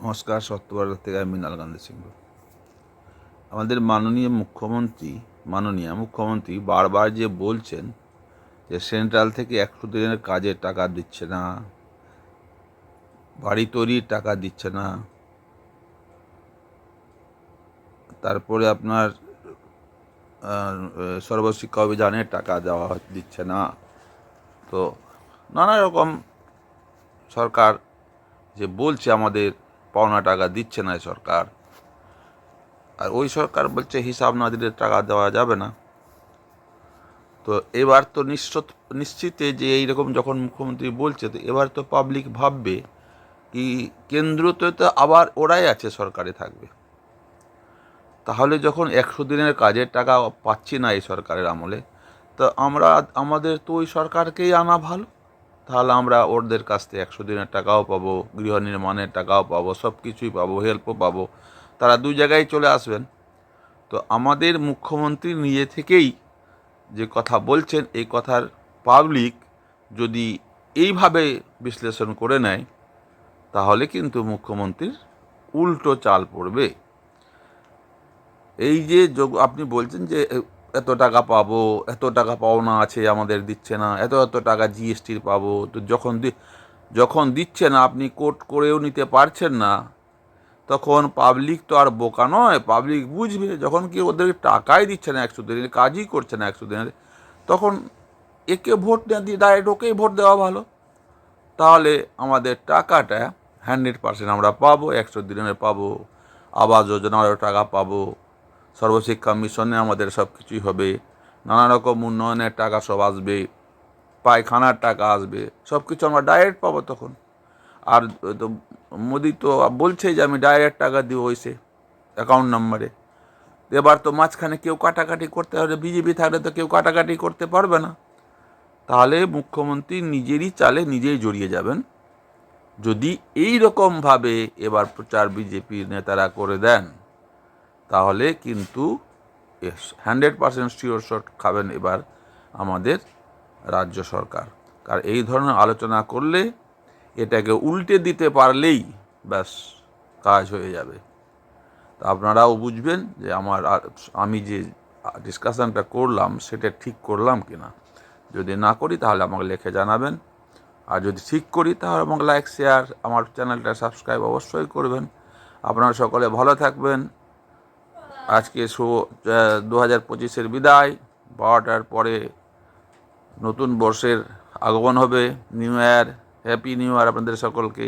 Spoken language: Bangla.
নমস্কার। সত্যবারের থেকে আমি মৃণাল গান্ধী সিংহ। আমাদের মাননীয় মুখ্যমন্ত্রী বারবার যে বলছেন যে সেন্ট্রাল থেকে 100 দিনের কাজের টাকা দিচ্ছে না, বাড়ি তৈরির টাকা দিচ্ছে না, তারপরে আপনার সর্বশিক্ষা অভিযানের টাকা দিচ্ছে না। তো নানা রকম সরকার যে বলছে আমাদের পাওনা টাকা দিচ্ছে না সরকার, আর ওই সরকার বলছে হিসাব না দিলে টাকা দেওয়া যাবে না। তো এবার তো নিশ্চিত যে এইরকম যখন মুখ্যমন্ত্রী বলছে, তো এবার তো পাবলিক ভাববে কি কেন্দ্রতে তো আবার ওরাই আছে, সরকারে থাকবে। তাহলে যখন 100 দিনের কাজের টাকা পাচ্ছি না এই সরকারের আমলে, তো আমাদের তো ওই সরকারকেই আনা ভালো। তাহলে আমরা ওদের কাছ থেকে 100 দিনের টাকাও পাবো, গৃহ নির্মাণের টাকাও পাবো, সব কিছুই পাবো, হেল্পও পাবো। তারা দুই জায়গায় চলে আসবেন। তো আমাদের মুখ্যমন্ত্রী নিজে থেকেই যে কথা বলছেন, এই কথার পাবলিক যদি এইভাবে বিশ্লেষণ করে নেয়, তাহলে কিন্তু মুখ্যমন্ত্রীর উল্টো চাল পড়বে। এই যে আপনি বলছেন যে এত টাকা পাবো, এত টাকা পাওনা আছে আমাদের দিচ্ছে না, এত এত টাকা জিএসটির পাবো, তো যখন দিচ্ছে না, আপনি কোর্ট করেও নিতে পারছেন না, তখন পাবলিক তো আর বোকা নয়। পাবলিক বুঝবে যখন কি ওদের টাকাই দিচ্ছে না, 100 দিনের কাজই করছে না 100 দিনের, তখন একে ভোট না দিয়ে ডাইরেক্ট ওকেই ভোট দেওয়া ভালো। তাহলে আমাদের টাকাটা 100% আমরা পাবো, 100 দিনের পাবো, আবাস যোজনারও টাকা পাবো, সর্বশিক্ষা মিশনে আমাদের সব কিছুই হবে, নানা রকম উন্নয়নের টাকা সব আসবে, পায়খানার টাকা আসবে, সব কিছু আমরা ডাইরেক্ট পাবো তখন। আর তো মোদি তো বলছে যে আমি ডাইরেক্ট টাকা দিব ওইসে অ্যাকাউন্ট নাম্বারে। এবার তো মাঝখানে কেউ কাটাকাটি করতে হবে, বিজেপি থাকলে তো কেউ কাটাকাটি করতে পারবে না। তাহলে মুখ্যমন্ত্রী নিজেরই চালে নিজেই জড়িয়ে যাবেন যদি এই রকমভাবে এবার প্রচার বিজেপির নেতারা করে দেন। তাহলে কিন্তু 100% শিওর শট খাবেন এবার আমাদের রাজ্য সরকার। কারণ এই ধরনের আলোচনা করলে, এটাকে উল্টে দিতে পারলেই ব্যাস কাজ হয়ে যাবে। তা আপনারাও বুঝবেন যে আমি যে ডিসকাশনটা করলাম সেটা ঠিক করলাম কিনা। যদি না করি তাহলে আমাকে লিখে জানাবেন, আর যদি ঠিক করি তাহলে আমাকে লাইক, শেয়ার, আমার চ্যানেলটা সাবস্ক্রাইব অবশ্যই করবেন। আপনারা সকলে ভালো থাকবেন। আজকে 2025-এর বিদায়। 12টার পরে নতুন বর্ষের আগমন হবে। New year, happy new year আপনাদের সকলকে।